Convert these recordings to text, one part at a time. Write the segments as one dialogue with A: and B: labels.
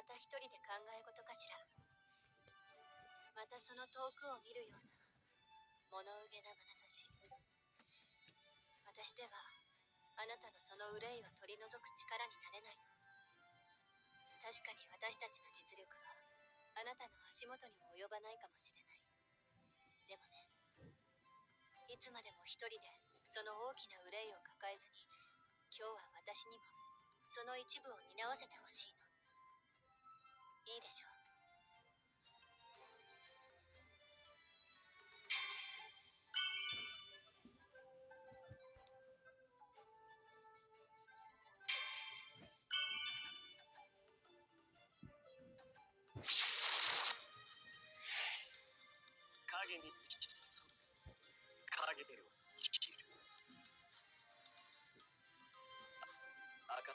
A: また一人で考え事かしら。またその遠くを見るような物憂げな眼差し。私ではあなたのその憂いを取り除く力になれないの。確かに私たちの実力はあなたの足元にも及ばないかもしれない。でもね、いつまでも一人でその大きな憂いを抱えずに、今日は私にもその一部を担わせてほしいの。いいでしょう。
B: 影に潜む影を切る。暁が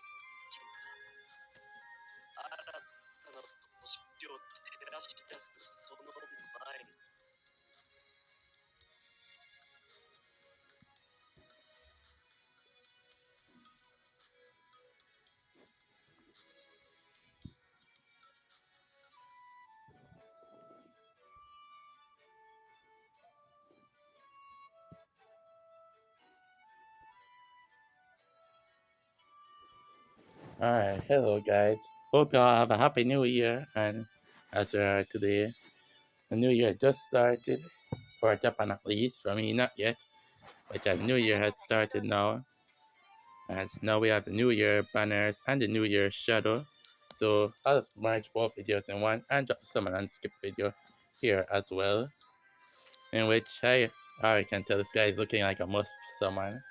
B: 新たな星を照らし出すその前に。
C: Alright, hello guys. Hope y'all have a happy new year. And as we are today, the new year just started. For Japan at least, for me not yet. But the new year has started now. And now we have the new year banners and the new year shadow. So I'll just merge both videos in one and just summon and skip video here as well. In which I already can tell this guy is looking like a must summon.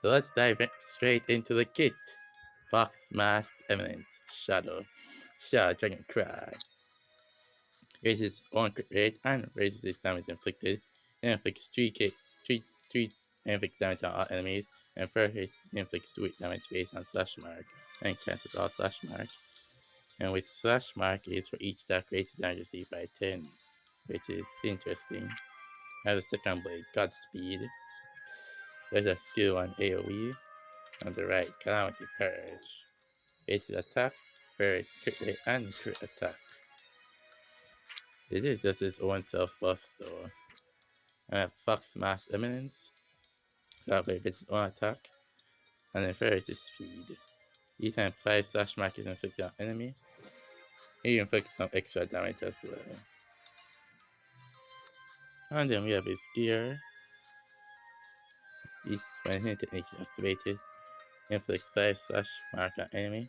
C: So let's dive straight into the kit. Fox Mask Eminence Shadow Dragon Cry. Raises 1 crit rate and raises its damage inflicted. It inflicts 3 inflicts damage on all enemies, and first hit inflicts 2 damage based on slash mark and cancels all slash mark. And with slash mark is for each stack raises damage received by 10, which is interesting. Has a second blade, Godspeed. There's a skill on AoE. On the right, Calamity Purge. Raises attack, varies crit rate, and crit attack. It is just its own self buffs though. I have Fox Mask Eminence. That way its own attack. And then varies its speed. Each time 5 slash mark is inflicted on enemy. He inflicts some extra damage as well. And then we have his gear. When hit technique is activated, inflicts 5 slash mark on enemy.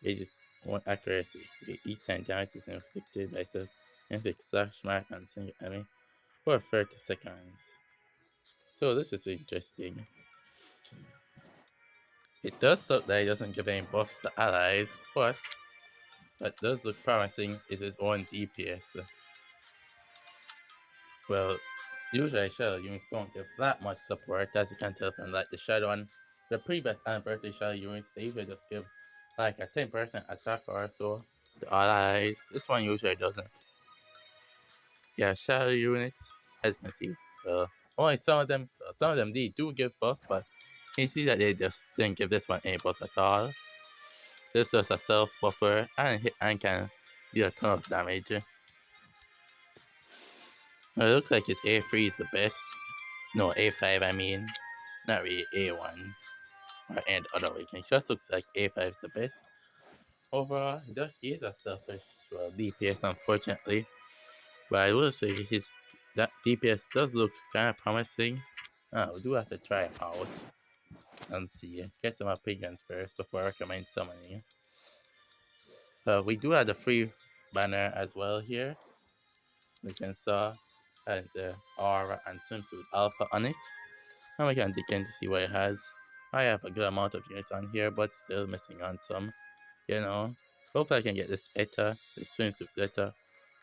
C: Raises 1 accuracy. Each time damage is inflicted by itself, inflicts slash mark on single enemy for 30 seconds. So this is interesting. It does look like it doesn't give any buffs to allies, but what does look promising is its own DPS. Well, usually shadow units don't give that much support, as you can tell from like the shadow on the previous anniversary shadow units. They usually just give like a 10% attack or so to allies. This one usually doesn't. Yeah, shadow units, as you can see, only some of them they do give buffs, but you see that they just didn't give this one any buffs at all. This is a self buffer and can deal a ton of damage. Well, it looks like his A3 is the best. No, A5 I mean. Not really A1 or any other way. It just looks like A5 is the best. Overall, he is a selfish DPS unfortunately. But I will say that DPS does look kind of promising. We do have to try it out and see. Get some opinions first before I recommend summoning. We do have the free banner as well here. We can saw has the aura and swimsuit alpha on it. And we can dig in to see what it has. I have a good amount of units on here, but still missing on some. You know, hopefully I can get this Eta, the swimsuit Eta,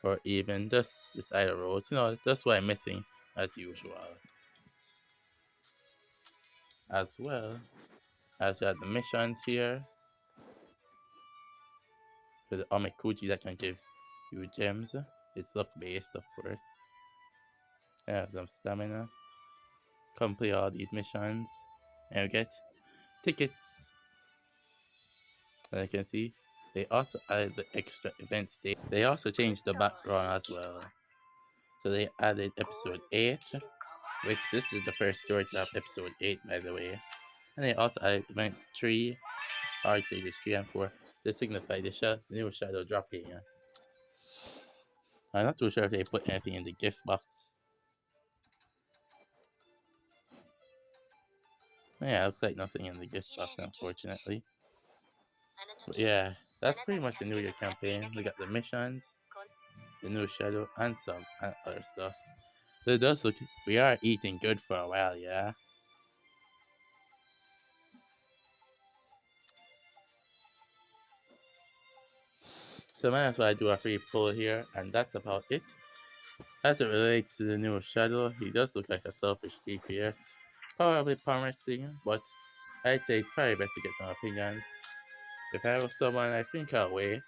C: or even just this Ida Rose. You know, that's what I'm missing as usual. As well as we have the missions here. For the Omikuji that can give you gems. It's luck based, of course. I have some stamina. Complete all these missions. And we get tickets. As you can see, They also added the extra event stage. They also changed the background as well. So they added episode 8, which this is the first story to have episode 8, by the way. And they also added event 3, hard stages 3 and 4, to signify the new shadow dropping. I'm not too sure if they put anything in the gift box. Yeah, it looks like nothing in the gift box, unfortunately. But yeah, that's pretty much the New Year campaign. We got the missions, the new shadow, and some other stuff. So it does look, we are eating good for a while, yeah. So might as well do a free pull here, and that's about it. As it relates to the new shadow, he does look like a selfish DPS. Probably promising, but I'd say it's probably best to get some opinions. If I was someone, I think I'll wait.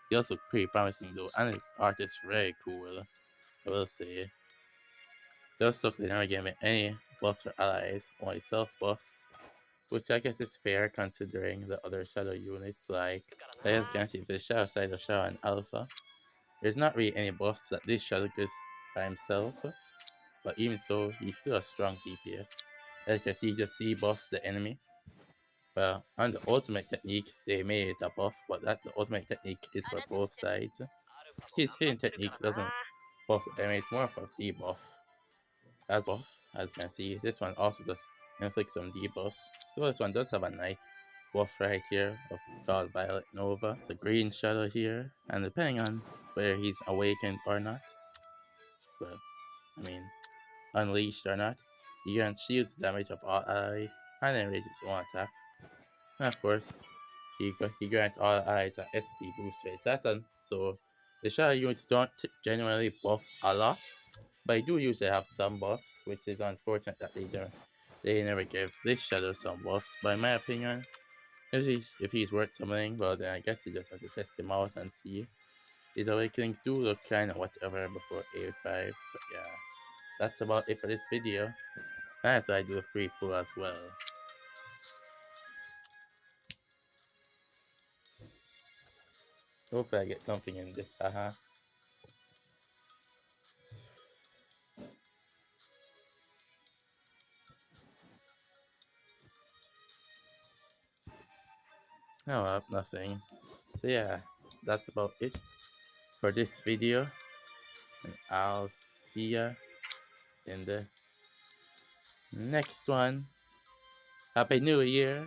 C: He does look pretty promising though, and his art is very cool, I will say. Those look like they're not giving any buffs or allies, only self buffs, which I guess is fair considering the other shadow units like, as you can see, the shadow side of shadow and alpha. There's not really any buffs that this shadow gives by himself, but even so, he's still a strong DPS. As you can see, he just debuffs the enemy. Well, on the ultimate technique, they made it a buff, but the ultimate technique is for both sides. His hidden technique doesn't buff the enemy, it's more of a debuff. As you can see, this one also does inflict some debuffs. So this one does have a nice buff right here of called Violet Nova, the green shadow here, and depending on whether he's awakened or not, well, I mean, unleashed or not, he grants shields damage of all allies, and then raises his own attack. And of course, he grants all allies an SP boost rate. So the shadow units don't genuinely buff a lot, but I do usually have some buffs, which is unfortunate that they never give this shadow some buffs. But in my opinion, if he's worth something, well then I guess you just have to test him out and see. His awakenings do look kinda whatever before A5, but yeah. That's about it for this video. And so I do a free pull as well. Hopefully I get something in this, haha. Oh well, nothing. So yeah, that's about it for this video. And I'll see ya in the next one. Happy New Year!